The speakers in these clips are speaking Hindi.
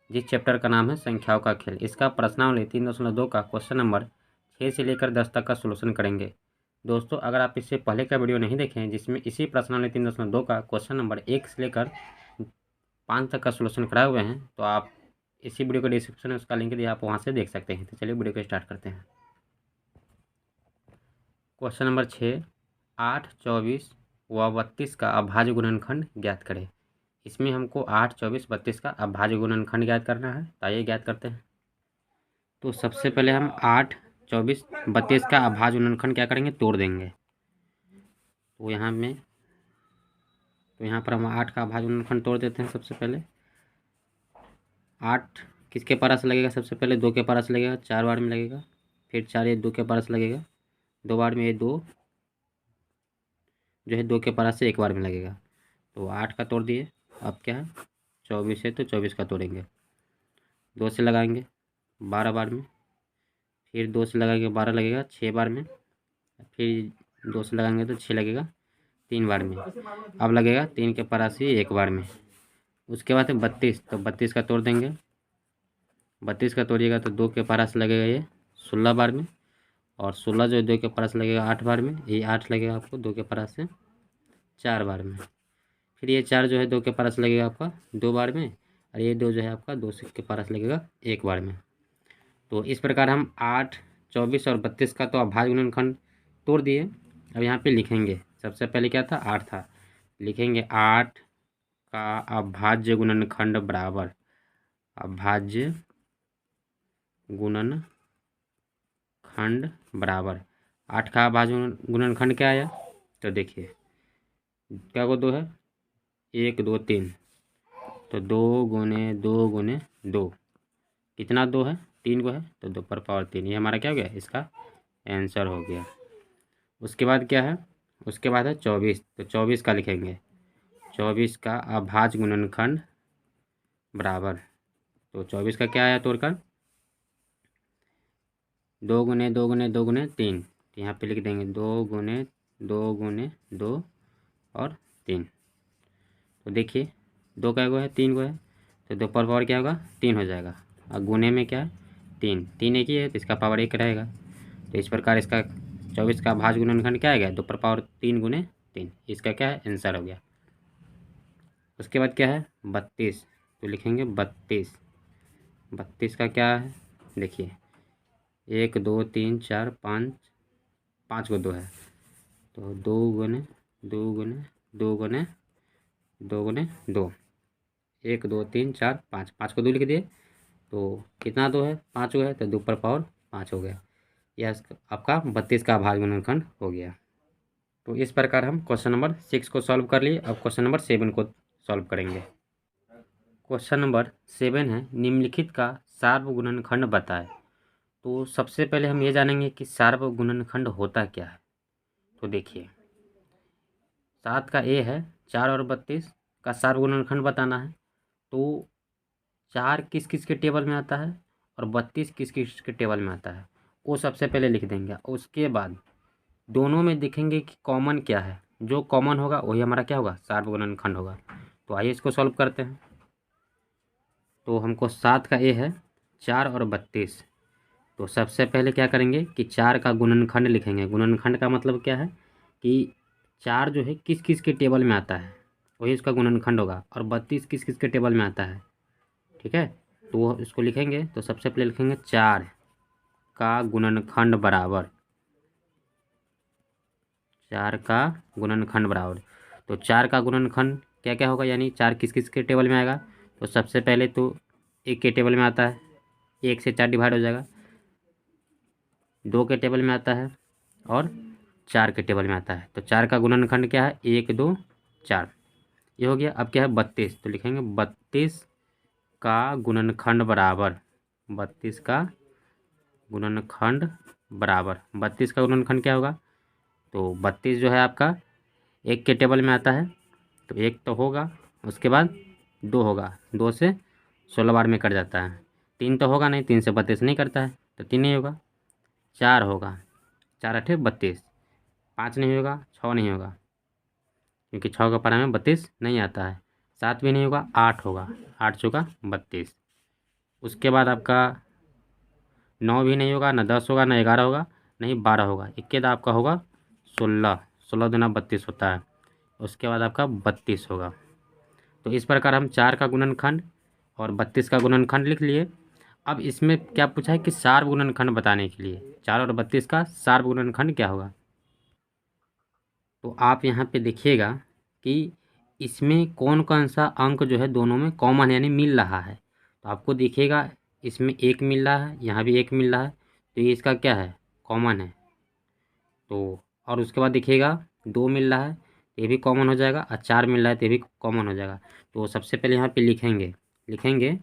जिस चैप्टर का नाम है संख्याओं का खेल। इसका प्रश्नावली 3.2 का क्वेश्चन नंबर 6 से लेकर 10 तक का सोल्यूशन करेंगे। दोस्तों, अगर आप इससे पहले का वीडियो नहीं देखें जिसमें इसी प्रश्नावली 3.2 का क्वेश्चन नंबर 1 से लेकर 5 तक का सोल्यूशन कराए हुए हैं, तो आप इसी वीडियो के डिस्क्रिप्शन में उसका लिंक दिया, आप वहाँ से देख सकते हैं। तो चलिए वीडियो को स्टार्ट करते हैं। क्वेश्चन नंबर 6, 8, 24 व 32 का अभाज्य गुणनखंड ज्ञात करें। इसमें हमको 8, 24, 32 का अभाज्य गुणनखंड ज्ञात करना है। तो आइए ज्ञात करते हैं। तो सबसे पहले हम 8, 24, 32 का अभाज्य गुणनखंड क्या करेंगे, तोड़ देंगे। तो यहाँ पर हम 8 का अभाज्य गुणनखंड तोड़ देते हैं। सबसे पहले 8 किसके पास लगेगा, सबसे पहले 2 के पास लगेगा, 4 बार में लगेगा। फिर 4 ये 2 के पास लगेगा, 2 बार में, ये 2 जो है 2 के पास से 1 बार में लगेगा। तो 8 का तोड़ दिए। अब क्या है, 24 है तो 24 का तोड़ेंगे। 2 से लगाएंगे 12 बार में, फिर 2 से लगाएंगे 12 लगेगा 6 बार में, फिर 2 से लगाएंगे तो 6 लगेगा 3 बार में। अब लगेगा 3 के परासी 1 बार में। उसके बाद है 32, तो 32 का तोड़ देंगे। 32 का तोड़िएगा तो 2 के पास लगेगा ये 16 बार में, और 16 जो 2 के पास लगेगा 8 बार में। ये 8 लगेगा आपको 2 के पास से 4 बार में। फिर ये 4 जो है 2 के पास लगेगा आपका 2 बार में, और ये 2 जो है आपका 2 के पास लगेगा 1 बार में। तो इस प्रकार हम 8, 24 और 32 का तो अभाज्य गुणनखंड तोड़ दिए। अब यहाँ पे लिखेंगे, सबसे पहले क्या था, 8 था। लिखेंगे 8 का अभाज्य गुणनखंड बराबर अभाज्य गुणनखंड बराबर 8 का अभाज्य गुणनखंड क्या आया, तो देखिए क्या को 2 है, 1, 2, 3, तो 2 गुने 2 गुने 2, कितना 2 है, 3 को है, तो 2 पर पावर 3। ये हमारा क्या हो गया, इसका आंसर हो गया। उसके बाद क्या है, उसके बाद है 24, तो 24 का लिखेंगे 24 का अभाज्य गुणनखंड बराबर, तो 24 का क्या आया तोड़कर, 2 गुने 2 गुने 2 गुने 3, तो यहाँ पे लिख देंगे 2 गुने 2 और 3। तो देखिए 2 का गो है, 3 को है, तो 2 पर पावर क्या होगा, 3 हो जाएगा। और गुने में क्या है, 3, 3 एक ही है, तो इसका पावर 1 रहेगा। तो इस प्रकार इसका 24 का अभाज्य गुणनखंड क्या आ गया, 2 पर पावर 3 गुने 3, इसका क्या है, आंसर हो गया। उसके बाद क्या है 32, तो लिखेंगे 32, 32 का क्या है, देखिए 1, 2, 3, 4, 5, 5 को 2 है, तो 2 गुने 2 गुने 2 गुने 2 गुने 2, 1, 2, 3, 4, 5, 5 को 2 लिख दिए, तो कितना 2 है, 5 को है, तो 2 पर पावर 5 हो गया। यह आपका 32 का अभाज्य गुणनखंड हो गया। तो इस प्रकार हम क्वेश्चन नंबर 6 को सॉल्व कर लिए। अब क्वेश्चन नंबर 7 को सॉल्व करेंगे। क्वेश्चन नंबर 7 है, निम्नलिखित का सार्व गुणनखंड बताएं। तो सबसे पहले हम ये जानेंगे कि सार्व गुणनखंड होता क्या है। तो देखिए 7 का ए है, 4 और 32 का सार्व गुणनखंड बताना है। तो 4 किस किस के टेबल में आता है और 32 किस किस के टेबल में आता है, वो सबसे पहले लिख देंगे। उसके बाद दोनों में देखेंगे कि कॉमन क्या है, जो कॉमन होगा वही हमारा क्या होगा, सार्व गुणनखंड होगा। तो आइए इसको सॉल्व करते हैं। तो हमको 7 का ए है, 4 और 32। तो सबसे पहले क्या करेंगे कि 4 का गुणनखंड लिखेंगे। गुणनखंड का मतलब क्या है कि 4 जो है किस किस के टेबल में आता है वही उसका गुणनखंड होगा, और 32 किस किस के टेबल में आता है, ठीक है। तो वो इसको लिखेंगे, तो सबसे पहले लिखेंगे 4 का गुणनखंड बराबर 4 का गुणनखंड बराबर। तो 4 का गुणनखंड क्या क्या होगा, यानी 4 किस किस के टेबल में आएगा। तो सबसे पहले तो 1 के टेबल में आता है, 1 से 4 डिवाइड हो जाएगा। 2 के टेबल में आता है और 4 के टेबल में आता है। तो 4 का गुणनखंड क्या है, 1, 2, 4, ये हो गया। अब क्या है 32, तो लिखेंगे 32 का गुणनखंड बराबर 32 का गुणनखंड बराबर 32 का गुणनखंड क्या होगा, तो 32 जो है आपका 1 के टेबल में आता है, तो 1 तो होगा, उसके बाद 2 होगा, 2 से 16 बार में कट जाता है। 3 तो होगा नहीं, 3 से 32 नहीं करता है, तो 3 नहीं होगा। 4 होगा, 4 8 32, 5 नहीं होगा, 6 नहीं होगा, क्योंकि 6 का पारा में 32 नहीं आता है। 7 भी नहीं होगा, 8 होगा, 8 चौका 32। उसके बाद आपका 9 भी नहीं होगा, ना 10 होगा, ना 11 होगा, नहीं 12 होगा। इसके बाद आपका होगा 16, 16 दूना 32 होता है। उसके बाद आपका 32 होगा। तो इस प्रकार हम 4 का गुणनखंड और 32 का गुणनखंड लिख लिए। अब इसमें क्या पूछा है कि सार्व गुणनखंड बताने के लिए 4 और 32 का सार्व गुणनखंड क्या होगा। तो आप यहाँ पे देखिएगा कि इसमें कौन कौन सा अंक जो है दोनों में कॉमन यानी मिल रहा है। तो आपको दिखेगा इसमें 1 मिल रहा है, यहाँ भी 1 मिल रहा है, तो ये इसका क्या है, कॉमन है। तो और उसके बाद देखिएगा 2 मिल रहा है, ये भी कॉमन हो जाएगा, और 4 मिल रहा है तो ये भी कॉमन हो जाएगा। तो सबसे पहले यहाँ पे लिखेंगे लिखेंगे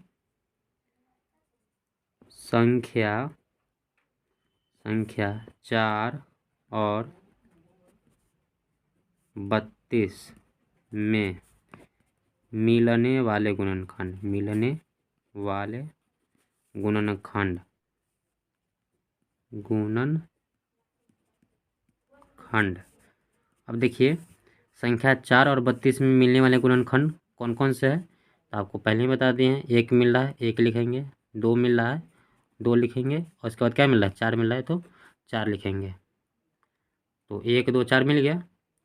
संख्या 4 और 32 में मिलने वाले गुणनखंड गुणनखंड। अब देखिए संख्या 4 और 32 में मिलने वाले गुणनखंड कौन कौन से हैं, तो आपको पहले ही बता दिए हैं। 1 मिल रहा है, 1 लिखेंगे। 2 मिल रहा है, 2 लिखेंगे। और उसके बाद क्या मिल रहा है, 4 मिल रहा है, तो 4 लिखेंगे। तो 1 2 4 मिल गया,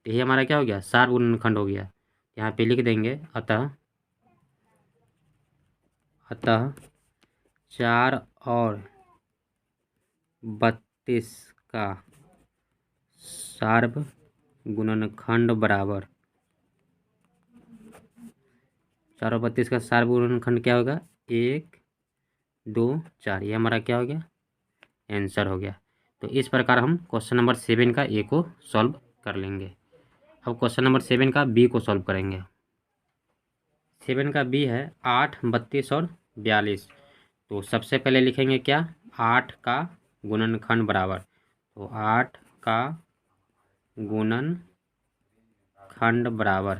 तो ये हमारा क्या हो गया, सार गुणनखंड हो गया। यहाँ पे लिख देंगे अतः 4 और 32 का सार्व गुणनखंड बराबर 4 और 32 का सार्व गुणनखंड क्या होगा, 1 2 4। ये हमारा क्या हो गया, आंसर हो गया। तो इस प्रकार हम क्वेश्चन नंबर 7 का ए को सॉल्व कर लेंगे। अब क्वेश्चन नंबर 7 का बी को सॉल्व करेंगे। 7 का बी है 8 32 और 42। तो सबसे पहले लिखेंगे क्या, 8 का गुणनखंड बराबर, तो 8 का गुणनखंड बराबर,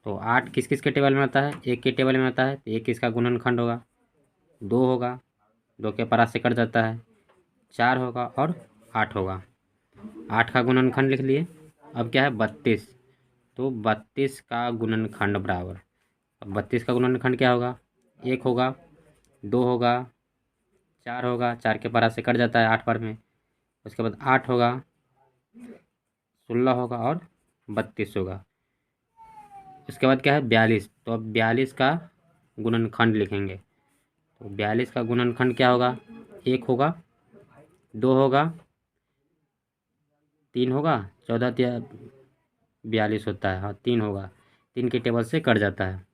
तो 8 किस किस के टेबल में आता है, 1 के टेबल में आता है, तो 1 किसका गुणनखंड होगा, 2 होगा, 2 के पारा से कट जाता है, 4 होगा और 8 होगा। 8 का गुणनखंड लिख लिए। अब क्या है 32, तो 32 का गुणनखंड बराबर, अब 32 का गुणनखंड क्या होगा, 1 होगा, 2 होगा, 4 होगा, 4 के पारा से कट जाता है 8 बार में। उसके बाद 8 होगा, 16 होगा और 32 होगा। उसके बाद क्या है 42, तो अब 42 का गुणनखंड लिखेंगे। तो 42 का गुणनखंड क्या होगा, 1 होगा, 2 होगा, 3 होगा, 14 42 होता है, हाँ 3 होगा, 3 के टेबल से कट जाता है।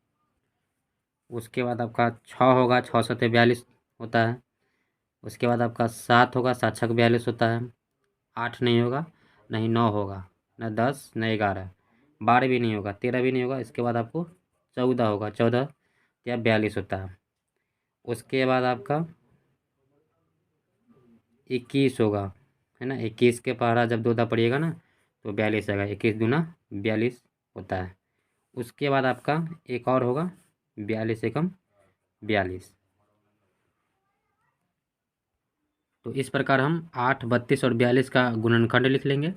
उसके बाद आपका 6 होगा, 6 सत्ते 42 होता है। उसके बाद आपका 7 होगा, 7 छक 42 होता है। 8 नहीं होगा, नहीं 9 होगा, न 10 न 11, 12 भी नहीं होगा, 13 भी नहीं होगा। इसके बाद आपको 14 होगा, 14 या 42 होता है। उसके बाद आपका 21 होगा, है ना, 21 के पहाड़ा जब दो दा पड़िएगा ना तो 42 आएगा, 21 दूना 42 होता है। उसके बाद आपका एक और होगा 42 एकम 42। तो इस प्रकार हम 8 32 और 42 का गुणनखंड लिख लेंगे।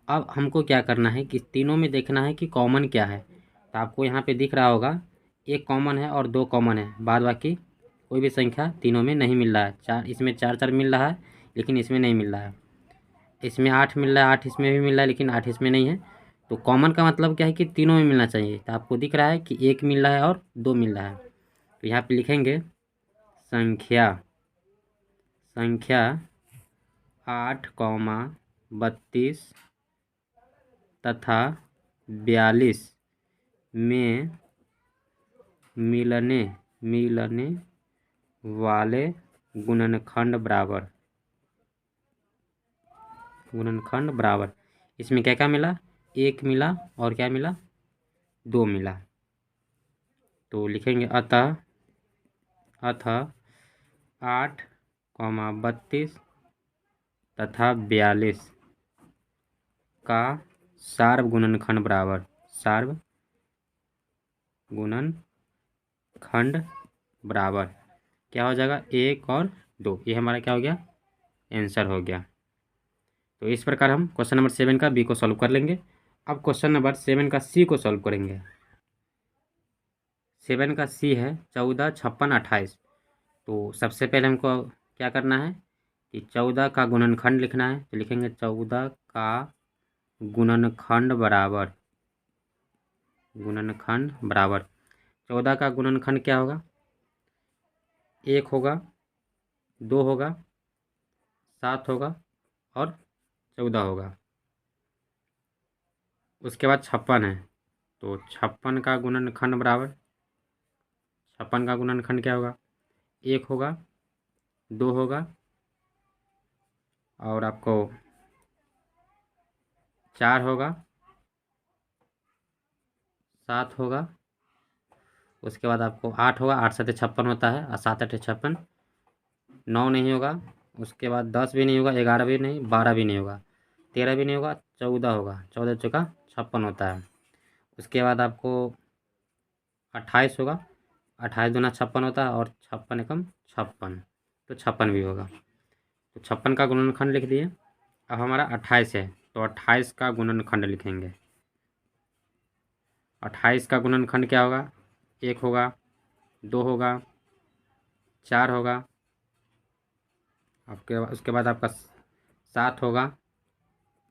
अब हमको क्या करना है कि तीनों में देखना है कि कॉमन क्या है। तो आपको यहाँ पे दिख रहा होगा एक कॉमन है और 2 कॉमन है, बाद बाकी कोई भी संख्या तीनों में नहीं मिल रहा है। 4 इसमें 4 4 मिल रहा है, लेकिन इसमें नहीं मिल रहा है। इसमें 8 मिल रहा है, 8 इसमें भी मिल रहा है, लेकिन 8 इसमें नहीं है। तो कॉमन का मतलब क्या है कि तीनों में मिलना चाहिए। तो आपको दिख रहा है कि 1 मिल रहा है और 2 मिल रहा है। तो यहाँ पे लिखेंगे संख्या 8, 32 तथा 42 में मिलने वाले गुणनखंड बराबर। इसमें क्या क्या मिला, 1 मिला और क्या मिला, 2 मिला। तो लिखेंगे अतः 8, 32 तथा 42 का सार्व गुणनखंड बराबर क्या हो जाएगा, 1 और 2। ये हमारा क्या हो गया, आंसर हो गया। तो इस प्रकार हम क्वेश्चन नंबर 7 का बी को सॉल्व कर लेंगे। अब क्वेश्चन नंबर 7 का सी को सॉल्व करेंगे। 7 का सी है 14 56 28। तो सबसे पहले हमको क्या करना है कि 14 का गुणनखंड लिखना है। तो लिखेंगे 14 का गुणनखंड बराबर 14 का गुणनखंड क्या होगा, 1 होगा, 2 होगा, 7 होगा और 14 होगा। उसके बाद 56 है, तो 56 का गुणनखंड बराबर 56 का गुणनखंड क्या होगा, 1 होगा, 2 होगा और आपको 4 होगा, 7 होगा, उसके बाद आपको 8 होगा, 8 7 56 होता है और 7 8 56, 9 नहीं होगा, उसके बाद 10 भी नहीं होगा, 11 भी नहीं, 12 भी नहीं होगा, 13 भी नहीं होगा, 14 होगा, 14 चौका 56 होता है। उसके बाद आपको 28 होगा, 28 दूना 56 होता है और 56 एकम 56, तो 56 भी होगा। तो 56 का गुणनखंड लिख दिए। अब हमारा 28 है, तो 28 का गुणनखंड लिखेंगे। 28 का गुणनखंड क्या होगा, 1 होगा, 2 होगा, 4 होगा, आपके उसके बाद आपका 7 होगा,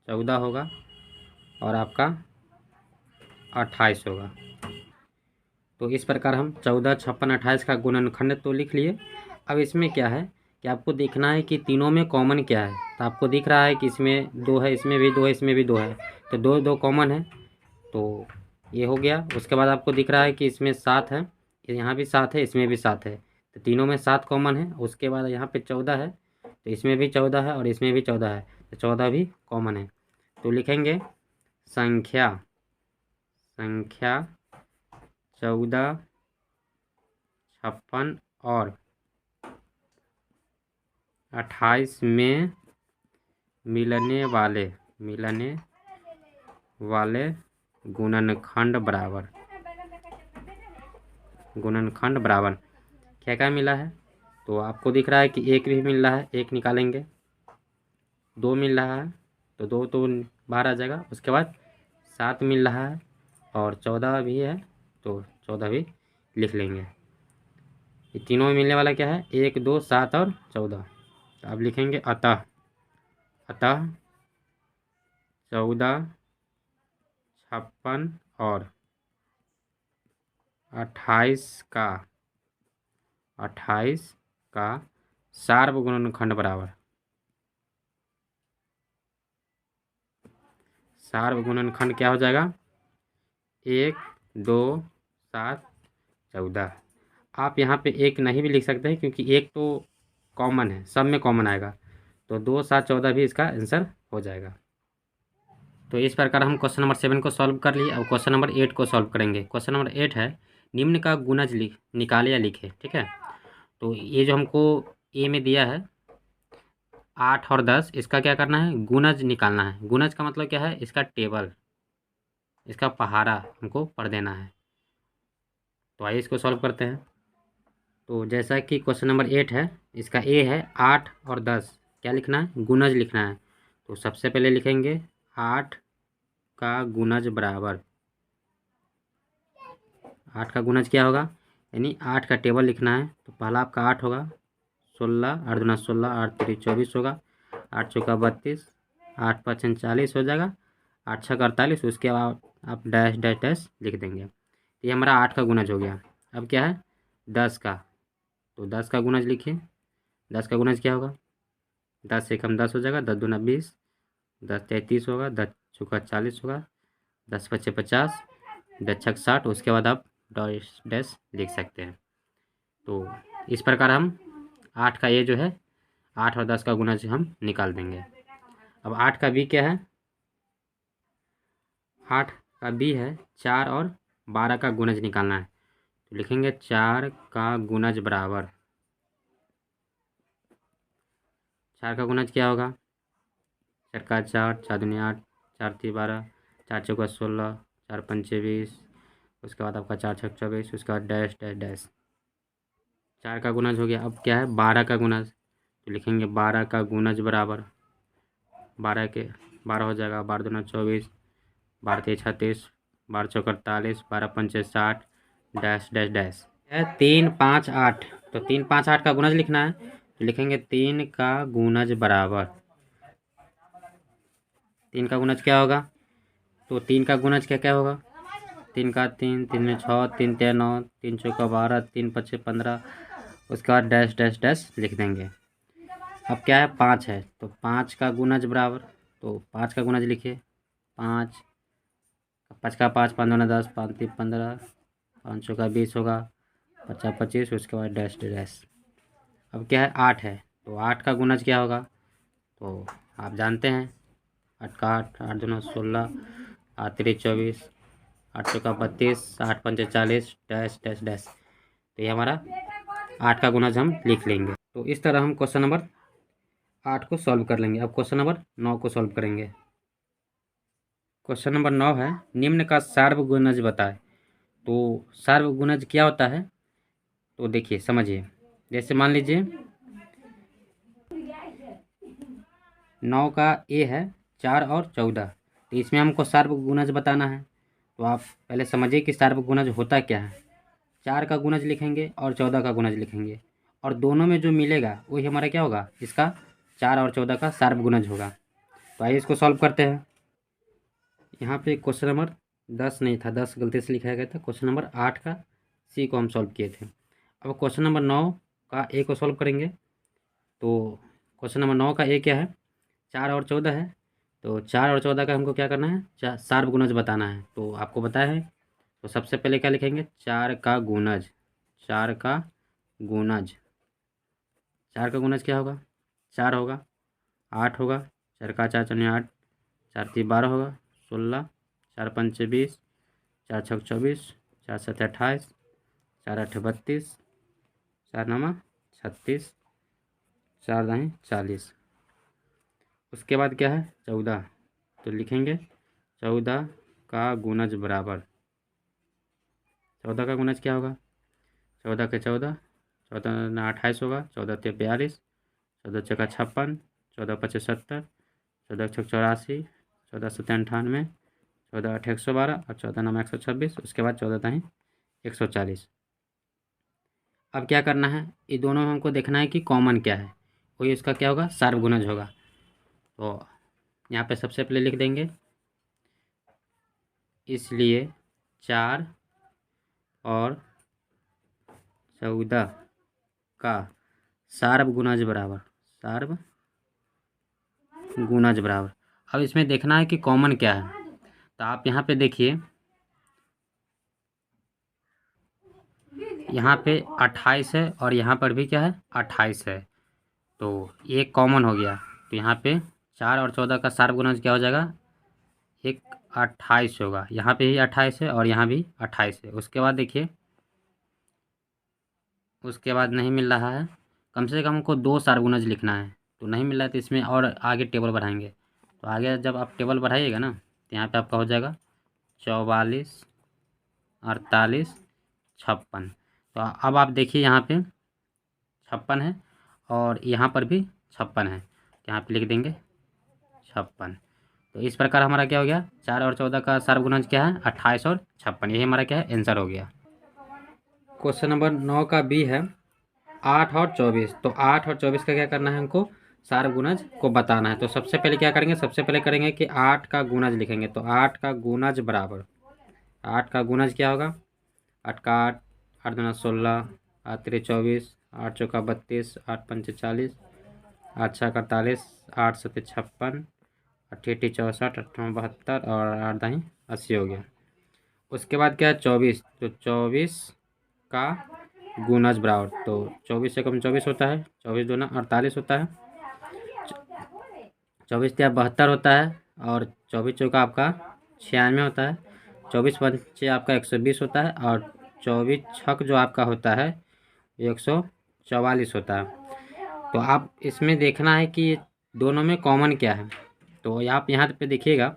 14 होगा और आपका 28 होगा। तो इस प्रकार हम 14 56 28 का गुणनखंड तो लिख लिए। अब इसमें क्या है कि आपको देखना है कि तीनों में कॉमन क्या है। तो आपको दिख रहा है कि इसमें 2 है, इसमें भी 2 है, इसमें भी 2 है, तो 2 2 कॉमन है, तो ये हो गया। उसके बाद आपको दिख रहा है कि इसमें 7 है, यहाँ भी 7 है, इसमें भी 7 है, तो तीनों में 7 कॉमन है। उसके बाद यहाँ पे 14 है, तो इसमें भी 14 है और इसमें भी 14 है, तो 14 भी कॉमन है। तो लिखेंगे संख्या 14 56 और 28 में मिलने वाले गुणनखंड बराबर क्या क्या मिला है। तो आपको दिख रहा है कि 1 भी मिल रहा है, 1 निकालेंगे, 2 मिल रहा है, तो 2 तो बाहर आ जाएगा। उसके बाद 7 मिल रहा है और 14 भी है, तो 14 भी लिख लेंगे। ये तीनों में मिलने वाला क्या है, 1 2 7 और 14। तो अब लिखेंगे अतः 14 56 और 28 का सार्वगुणनखंड बराबर सार्वगुणनखंड क्या हो जाएगा, 1 2 7 14। आप यहाँ पे 1 नहीं भी लिख सकते हैं क्योंकि 1 तो कॉमन है, सब में कॉमन आएगा, तो 2 7 14 भी इसका आंसर हो जाएगा। तो इस प्रकार हम क्वेश्चन नंबर 7 को सॉल्व कर लिए। अब क्वेश्चन नंबर 8 को सॉल्व करेंगे। क्वेश्चन नंबर 8 है, निम्न का गुणज निकाले या लिखे। ठीक है, तो ये जो हमको ए में दिया है 8 और 10, इसका क्या करना है, गुणज निकालना है। गुणज का मतलब क्या है, इसका टेबल, इसका पहाड़ा हमको पढ़ देना है। तो आइए इसको सॉल्व करते हैं। तो जैसा कि क्वेश्चन नंबर 8 है, इसका ए है 8 और 10, क्या लिखना है, गुणज लिखना है। तो सबसे पहले लिखेंगे 8 का गुणज बराबर 8 का गुणज क्या होगा, यानी 8 का टेबल लिखना है। तो पहला आपका 8 होगा, 16 8 दूना 16, 8 3 24 होगा, 8 चौका 32, 8 5 40 हो जाएगा, 8 6 48। उसके बाद आप डैश डैश डैश लिख देंगे। तो ये हमारा 8 का गुणज हो गया। अब क्या है 10 का, तो 10 का गुणज लिखिए। 10 का गुणज क्या होगा, 10 से कम 10 हो जाएगा, 10 दूना 20, 10 33 होगा, 10 चौका 40 होगा, 10 पच्चे 50, 10 छक 60। उसके बाद आप डैश डैश लिख सकते हैं। तो इस प्रकार हम 8 का ये जो है 8 और 10 का गुणज हम निकाल देंगे। अब 8 का बी क्या है, 8 का बी है 4 और 12 का गुणज निकालना है। तो लिखेंगे 4 का गुणज बराबर 4 का गुणज क्या होगा, 4 का 4, 4 दूनी 8, 4 3 12, 4 चौका 16, 4 पंचे 20, उसके बाद आपका 4 छक 24, उसके बाद डैश डैश डैश। 4 का गुणज हो गया। अब क्या है 12 का गुणज, तो लिखेंगे 12 का गुणज बराबर 12 हो जाएगा, 12 दूना 24, 12 3 36, 12 चौक 48, 12 पंचे 60, डैश डैश डैश। है 3 5 8। तो 3 5 8 का गुणज लिखना है, तो लिखेंगे 3 का गुणज बराबर, 3 का गुणज क्या होगा, तो 3 का गुणज क्या क्या होगा, 3 का 3, 3 में 6, 3 3 9, 3 चौका 12, 3 5 15। उसके बाद डैश डैश डैश लिख देंगे। अब क्या है, 5 है, तो 5 का गुणज बराबर, तो 5 का गुणज लिखिए, 5 5 का 5, 5 दूना 10, 5 3 15, 5 चौका 20 होगा, 50 25, उसके बाद डैश डैश। अब क्या है, 8 है, तो 8 का गुणज क्या होगा, तो आप जानते हैं, 8 का 8, 8 दूना 16, 8 3 24, 8 चौका 32, 8 पंचे 40, डैश डैश डैश। तो ये हमारा 8 का गुणज हम लिख लेंगे। तो इस तरह हम क्वेश्चन नंबर 8 को सॉल्व कर लेंगे। अब क्वेश्चन नंबर 9 को सॉल्व करेंगे। क्वेश्चन नंबर 9 है, निम्न का सार्वगुणज बताएं। तो सार्वगुणज क्या होता है, तो देखिए समझिए। जैसे मान लीजिए 9 का ए है 4 और 14, तो इसमें हमको सार्वगुणज बताना है। तो आप पहले समझिए कि सार्वगुणज होता क्या है। 4 का गुणज लिखेंगे और 14 का गुणज लिखेंगे, और दोनों में जो मिलेगा वही हमारा क्या होगा, इसका 4 और 14 का सार्वगुणज होगा। तो आइए इसको सॉल्व करते हैं। यहाँ पे क्वेश्चन नंबर 10 नहीं था, 10 गलती से लिखाया गया था। क्वेश्चन नंबर 8 का सी को हम सॉल्व किए थे। अब क्वेश्चन नंबर 9 का ए को सॉल्व करेंगे। तो क्वेश्चन नंबर 9 का ए क्या है, 4 और 14 है। तो 4 और 14 का हमको क्या करना है, सार्वगुणज बताना है। तो आपको बताया है, तो सबसे पहले क्या लिखेंगे, 4 का गुणज, 4 का गुणज, 4 का गुणज क्या होगा, 4 होगा, 8 होगा, 4 का 4 चौने 8, 4 3 12 होगा, 16, 4 पंचे 20, 4 छक 24, 4 सत 28, 4 8 32, 4 9 36, 4 दाएँ 40। उसके बाद क्या है, 14। तो लिखेंगे 14 का गुणज बराबर, 14 का गुणज क्या होगा, 14 के 14, 14 ना 28 होगा, 14 ते 42, 14 छक्का 56, 14 पचे 70, 14 छक 84, 14 सत्ते 98, 14 8 112 और 14 9 126। उसके बाद 14 दाएँ 140। अब क्या करना है, ये दोनों में हमको देखना है कि कॉमन क्या है, वही इसका क्या होगा, सार्वगुणज होगा। तो यहाँ पे सबसे पहले लिख देंगे, इसलिए 4 और 14 का सार्वगुणज बराबर, सार्वगुणज बराबर। अब इसमें देखना है कि कॉमन क्या है। तो आप यहाँ पे देखिए, यहाँ पे 28 है और यहाँ पर भी क्या है, 28 है। तो एक कॉमन हो गया। तो यहाँ पे 4 और 14 का सार्वगुणज क्या हो जाएगा, एक 28 होगा। यहाँ पे ही 28 है और यहाँ भी 28 है। उसके बाद देखिए, उसके बाद नहीं मिल रहा है, कम से कम हमको 2 सार्वगुणज लिखना है। तो नहीं मिल रहा है, तो इसमें और आगे टेबल बढ़ाएंगे। तो आगे जब आप टेबल बढ़ाइएगा ना, तो यहाँ पे आपका हो जाएगा 44, 48, 56। तो अब आप देखिए, यहाँ पे 56 है और यहाँ पर भी 56 है। यहाँ पे लिख देंगे 56। तो इस प्रकार हमारा क्या हो गया, 4 और 14 का सार्वगुणज क्या है, 28 और 56। यही हमारा क्या है, आंसर हो गया। क्वेश्चन नंबर 9 का बी है, 8 और 24। तो 8 और 24 का क्या करना है, हमको सार्वगुणज को बताना है। तो सबसे पहले क्या करेंगे, सबसे पहले करेंगे कि 8 का गुणज लिखेंगे। तो 8 का गुणज बराबर, 8 का गुणज क्या होगा, 8 का 8, 8 दूना 16, 8 3 24, 8 चौका 32, 8 पंचे 40, 8 छः 48, 8 सत्ते 56, 8 8 64, 8 9 72 और 8 दाएँ 80 हो गया। उसके बाद क्या है, 24। तो 24 का गुणज बराबर, तो 24 से कम 24 होता है, 24 दूना 48 होता है, 24 या 72 होता है, और 24 चौका आपका 96 होता है, 24 पंचे आपका 120 होता है, और 24 छक जो आपका होता है 144 होता है। तो आप इसमें देखना है कि दोनों में कॉमन क्या है। तो आप यहाँ पे देखिएगा,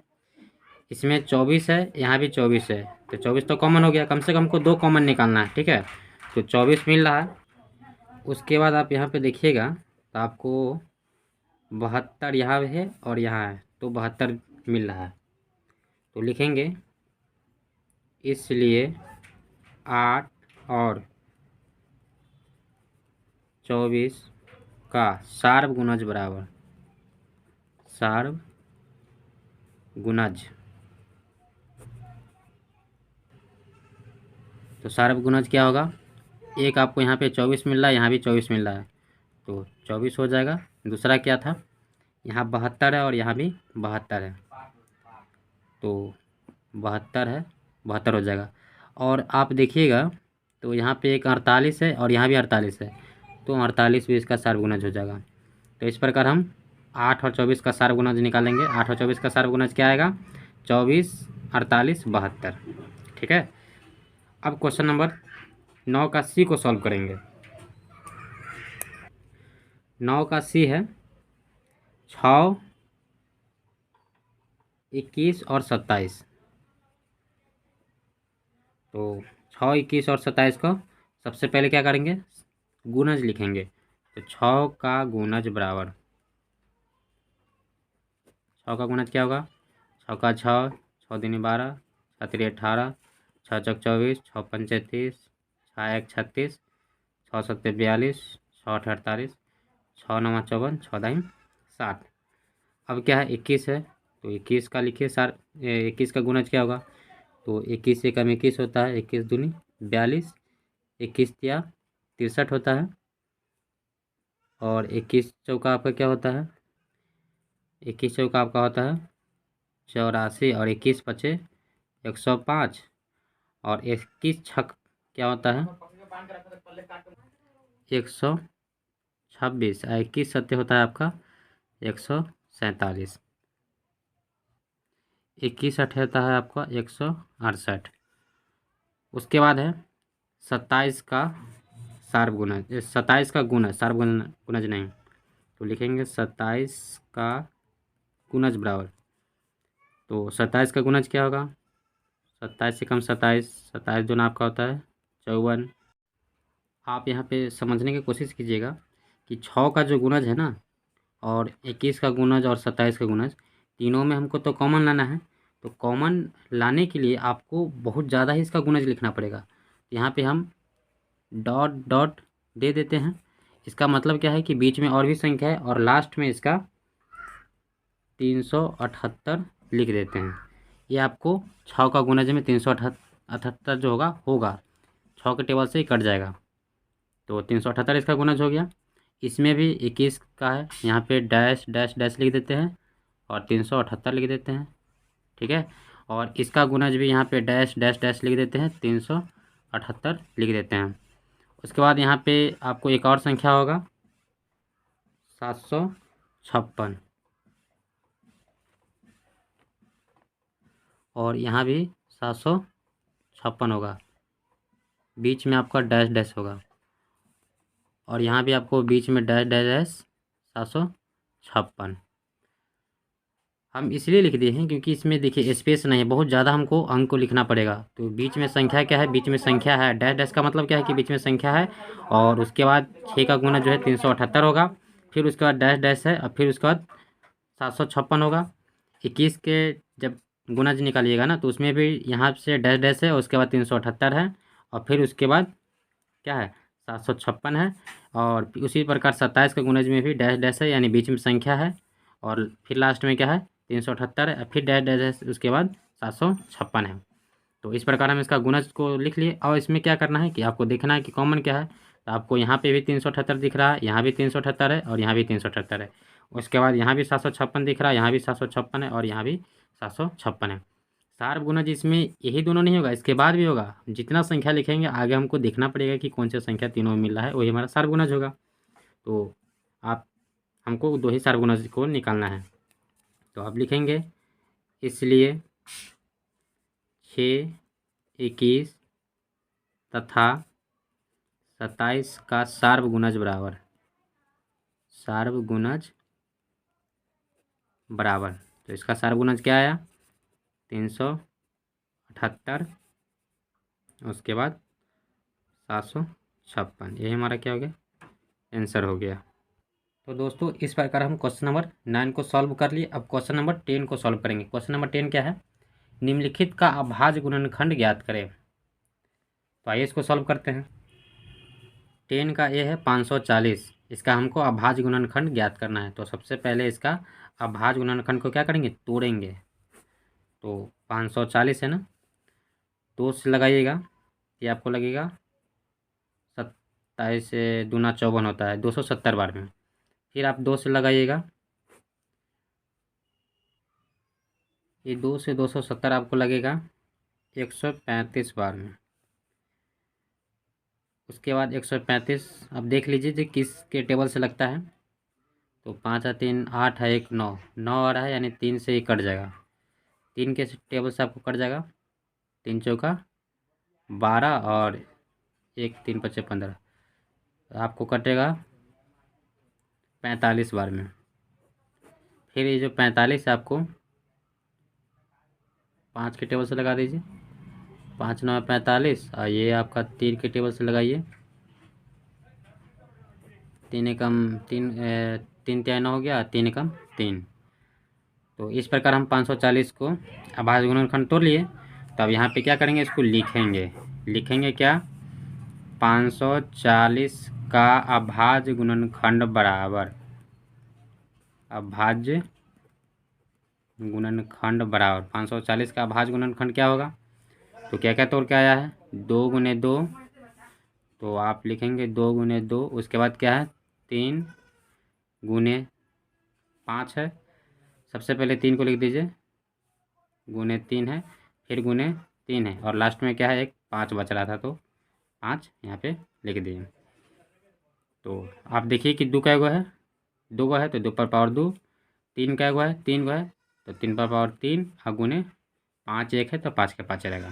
इसमें 24 है, यहाँ भी 24 है। तो 24 तो कॉमन हो गया, कम से कम हमको 2 कॉमन निकालना है, ठीक है। तो 24 मिल रहा है। उसके बाद आप यहाँ पे देखिएगा, तो आपको 72 यहाँ है और यहाँ है, तो 72 मिल रहा है। तो लिखेंगे, इसलिए 8 और 24 का सार्व गुणज बराबर सार्व गुणज। तो सार्व गुणज क्या होगा, एक आपको यहाँ पे 24 मिल रहा है, यहाँ भी 24 मिल रहा है, तो 24 हो जाएगा। दूसरा क्या था, यहाँ 72 है और यहाँ भी 72 है, तो 72 है, 72 हो जाएगा। और आप देखिएगा तो यहाँ पे एक 48 है और यहाँ भी 48 है, तो 48 भी इसका सार्वगुणज हो जाएगा। तो इस प्रकार हम 8 और 24 का सार्वगुणज निकालेंगे। 8 और 24 का सार्वगुणज क्या आएगा, 24, 48, 72। ठीक है। अब क्वेश्चन नंबर 9 का सी को सॉल्व करेंगे। 9 का सी है 6, 21 और 27। तो 6, 21 और 27 को सबसे पहले क्या करेंगे, गुणज लिखेंगे। तो 6 का गुणज बराबर, 6 का गुणज क्या होगा, 6 का 6, 6 दूनी 12, 6 तिरी 18, 6 चौक 24, 6 पंचे 30, 6 एक 36, 6 सत्ते 42, 6 आठ 48, 6 नवा 54, 6 दाइन 60। अब क्या है, 21 है, तो 21 का लिखिए 21 का गुणज क्या होगा, तो 21 से कम 21 होता है, 21 दूनी 42, 21 तिया 63 होता है, और 21 चौका आपका क्या होता है, 21 चौका आपका होता है 84, और 21 पचे 105, और 21 छक क्या होता है 126, 21 सत्य होता है आपका 147, 21 अठ होता है आपका 168। उसके बाद है 27 का सार्वगुणज, 27 का गुणज, सार्वगुणज नहीं, तो लिखेंगे 27 का गुणज बराबर, तो 27 का गुणज क्या होगा, 27 से कम 27, 27 दूना आपका होता है 54। आप यहाँ पे समझने की कोशिश कीजिएगा कि 6 का जो गुणज है ना, और 21 का गुणज और 27 का गुणज, तीनों में हमको तो कॉमन लाना है। तो कॉमन लाने के लिए आपको बहुत ज़्यादा ही इसका गुणज लिखना पड़ेगा। यहाँ पे हम डॉट डॉट दे देते हैं। इसका मतलब क्या है कि बीच में और भी संख्या है और लास्ट में इसका 378 लिख देते हैं। ये आपको 6 का गुणज में 378 जो होगा 6 के टेबल से ही कट जाएगा, तो 378 इसका गुणज हो गया। इसमें भी 21 का है, यहाँ पे डैश डैश डैश लिख देते हैं और 378 लिख देते हैं। ठीक है। और इसका गुणज भी यहाँ पे डैश डैश डैश लिख देते हैं, 378 लिख देते हैं। उसके बाद यहाँ पे आपको एक और संख्या होगा 756, और यहाँ भी 756 होगा, बीच में आपका डैश डैश होगा, और यहाँ भी आपको बीच में डैश डैश डैश 756। हम इसलिए लिख दिए हैं क्योंकि इसमें देखिए स्पेस नहीं है, बहुत ज़्यादा हमको अंक को लिखना पड़ेगा। तो बीच में संख्या क्या है, बीच में संख्या है, डैश डैश का मतलब क्या है कि बीच में संख्या है, और उसके बाद 6 का गुना जो है 378 होगा, फिर उसके बाद डैश डैश है, और फिर उसके बाद 756 होगा। 21 के जब गुणज निकालिएगा ना, तो उसमें भी यहाँ से डैश डैश है, उसके बाद 378 है, और फिर उसके बाद क्या है 756 है, और उसी प्रकार 27 के गुणज में भी डैश डैश है, यानी बीच में संख्या है, और फिर लास्ट में क्या है 378 है, फिर डैश डैश है, उसके बाद 756 है। तो इस प्रकार हम इसका गुणज को लिख लिए। और इसमें क्या करना है कि आपको देखना है कि कॉमन क्या है। तो आपको यहाँ पे भी 378 दिख रहा है, यहाँ भी 378 है, और यहाँ भी 378 है। उसके बाद यहाँ भी 756 दिख रहा है, यहाँ भी 756 है, और यहाँ भी 756 है। सार्व गुणज इसमें यही दोनों नहीं होगा, इसके बाद भी होगा। जितना संख्या लिखेंगे आगे हमको देखना पड़ेगा कि कौन सी संख्या तीनों में मिल रहा है, वही हमारा सार्व गुणज होगा। तो आप हमको 2 ही सार्व गुणज को निकालना है। तो आप लिखेंगे इसलिए 6, 21 तथा 27 का सार्व गुणज बराबर, सार्व गुणज बराबर, तो इसका सार्व गुणज क्या आया 378, उसके बाद 756, यही हमारा क्या हो गया, आंसर हो गया। तो दोस्तों इस प्रकार हम क्वेश्चन नंबर 9 को सॉल्व कर लिए। अब क्वेश्चन नंबर 10 को सॉल्व करेंगे। क्वेश्चन नंबर 10 क्या है, निम्नलिखित का अभाज्य गुणनखंड ज्ञात करें। तो आइए इसको सॉल्व करते हैं। 10 का ए है 540, इसका हमको अभाज्य गुणनखंड ज्ञात करना है। तो सबसे पहले इसका अभाज्य गुणनखंड को क्या करेंगे, तोड़ेंगे। तो 540 है ना, 2 से लगाइएगा, ये आपको लगेगा 27 से दूना 54 होता है, 270 बार में। फिर आप 2 से लगाइएगा, ये 2 से 270 आपको लगेगा 135 बार में। उसके बाद 135 आप देख लीजिए जो किसके टेबल से लगता है। तो 5 और 3 8 है, 1 9 9 आ रहा है, यानी 3 से ही कट जाएगा। 3 के टेबल से आपको कट जाएगा, 3 चौका 12 और 1 3 5 15, आपको कटेगा 45 बार में। फिर ये जो 45 है आपको 5 के टेबल से लगा दीजिए, 5 9 45, और ये आपका 3 के टेबल से लगाइए, 3 एकम 3 3 3 9 हो गया, 3 एकम 3। तो इस प्रकार हम 540 को अभाज्य गुणनखंड तोड़ लिए। तो अब यहाँ पे क्या करेंगे, इसको लिखेंगे क्या, 540 का अभाज्य गुणनखंड बराबर, अभाज्य गुणनखंड बराबर 540 का अभाज्य गुणनखंड क्या होगा। तो क्या क्या तोड़ के आया है, 2 गुने 2, तो आप लिखेंगे 2 गुने 2। उसके बाद क्या है, 3 गुने 5 है, सबसे पहले 3 को लिख दीजिए, गुने 3 है, फिर गुने 3 है, और लास्ट में क्या है, एक 5 बच रहा था, तो 5 यहाँ पे लिख दिए। तो आप देखिए कि 2 का गो है, 2 गो है तो 2 पर पावर 2, 3 का गो है, 3 गो है तो 3 पर पावर 3, और गुने 5 1 है तो 5 के 5 रहेगा।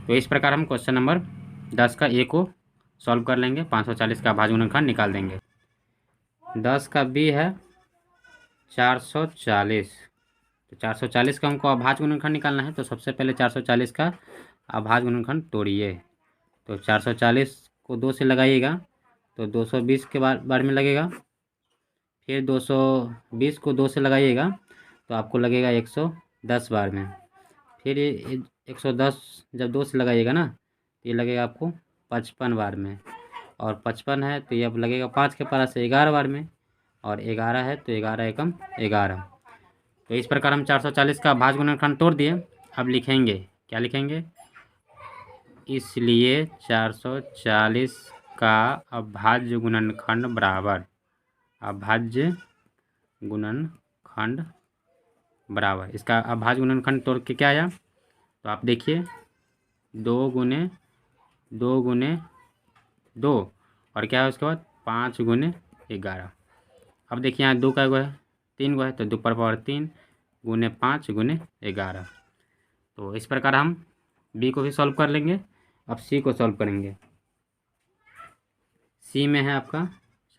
तो इस प्रकार हम क्वेश्चन नंबर 10 का ए को सॉल्व कर लेंगे, 540 का अभाज्य गुणनखंड निकाल देंगे। 10 का बी है 440, तो 440 का हमको अभाज्य गुणनखंड निकालना है। तो सबसे पहले 440 का अभाज्य गुणनखंड तोड़िए। तो 440 को 2 से लगाइएगा तो 220 के बार में लगेगा, फिर 220 को 2 से लगाइएगा तो आपको लगेगा 110 बार में। फिर ये 110 जब 2 से लगाइएगा ना तो ये लगेगा आपको 55 बार में, और 55 है तो ये अब लगेगा 5 के पारा से 11 बार में, और 11 है तो 11 एकम 11। तो इस प्रकार हम 440 का अभाज्य गुणनखंड तोड़ दिए। अब लिखेंगे, क्या लिखेंगे, इसलिए 440 का अभाज्य गुणनखंड बराबर, अभाज्य गुणनखंड बराबर, इसका अभाज्य गुणनखंड तोड़ के क्या आया, तो आप देखिए 2 गुने 2 गुने 2, और क्या है उसके बाद 5 गुने 11। अब देखिए यहाँ 2 का गो है, 3 गो है तो 2 पर पावर 3 गुने 5 गुने 11। तो इस प्रकार हम बी को भी सॉल्व कर लेंगे। अब सी को सॉल्व करेंगे। सी में है आपका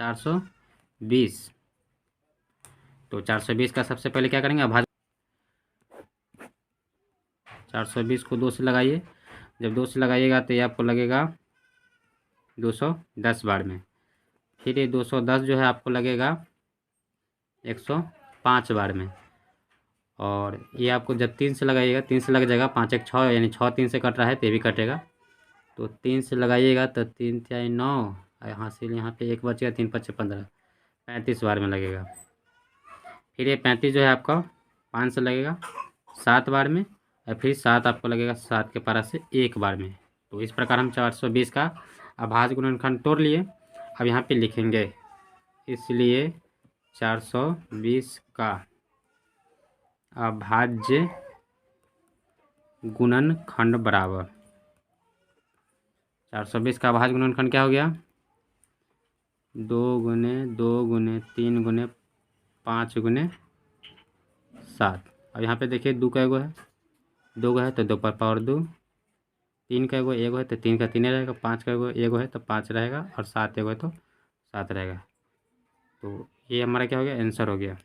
420, तो 420 का सबसे पहले क्या करेंगे, अभाज्य 420 को 2 से लगाइए, जब 2 से लगाइएगा तो ये आपको लगेगा 210 बार में। फिर ये 210 जो है आपको लगेगा 105 बार में, और ये आपको जब 3 से लगाइएगा 3 से लग जाएगा, 5 1 6, यानी 6 3 से कट रहा है तो ये भी कटेगा। तो 3 से लगाइएगा तो 3 3 9, यहाँ से यहाँ पे 1 बचेगा, 3 5 15, 35 बार में लगेगा। फिर ये 35 जो है आपका 5 से लगेगा 7 बार में, और फिर 7 आपको लगेगा 7 के पारा से 1 बार में। तो इस प्रकार हम 420 का अभाज्य गुणनखंड तोड़ लिए। अब यहाँ पे लिखेंगे, इसलिए 420 का अभाज्य गुणनखंड बराबर, 420 का अभाज्य गुणनखंड क्या हो गया, 2 गुने 2 गुने 3 गुने 5 गुने 7। अब यहाँ पे देखिए 2 का एगो है, 2 का है तो 2 पर पावर 2, 3 का एगो है तो 3 का 3 रहेगा, 5 का एगो है तो 5 रहेगा, और 7 एगो है तो 7 रहेगा। तो ये हमारा क्या हो गया, आंसर हो गया।